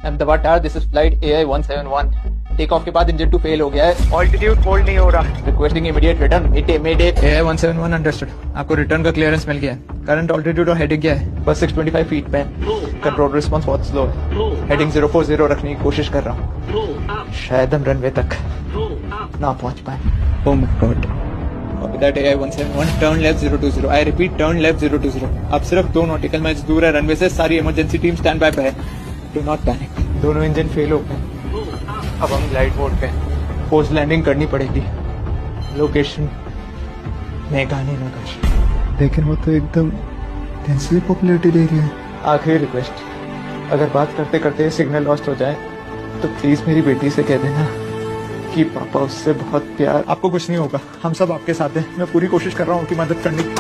Ahmedabad, this is flight AI-171। Take off के बाद engine 2 fail हो गया है। ऑल्टीट्यूड होल्ड नहीं हो रहा। Requesting immediate return. Mayday। AI-171 understood. आपको रिटर्न का क्लियरेंस मिल गया है। करंट ऑल्टीट्यूड और हेडिंग क्या है? बस 625 फीट पे है। कंट्रोल रिस्पॉन्स बहुत स्लो है। हेडिंग 040 रखने की कोशिश कर रहा हूँ। शायद हम रनवे तक ना पहुंच पाए। Oh my God. Copy that AI-171, turn left 020। I repeat, turn left 020। अब सिर्फ 2 नॉटिकल माइल्स दूर है रनवे से। सारी इमरजेंसी टीम स्टैंड बाय पे है। Do not panic. दोनों इंजन फेल हो गए। अब हम ग्लाइड मोड पे पोस्ट लैंडिंग करनी पड़ेगी। लोकेशन मेघानी नगर। लेकिन वो तो एकदम डेंसली पॉपुलेटेड एरिया है। आखिरी रिक्वेस्ट, अगर बात करते करते सिग्नल लॉस्ट हो जाए तो प्लीज मेरी बेटी से कह देना कि पापा उससे बहुत प्यार। आपको कुछ नहीं होगा, हम सब आपके साथ हैं। मैं पूरी कोशिश कर रहा हूँ कि मदद करने की।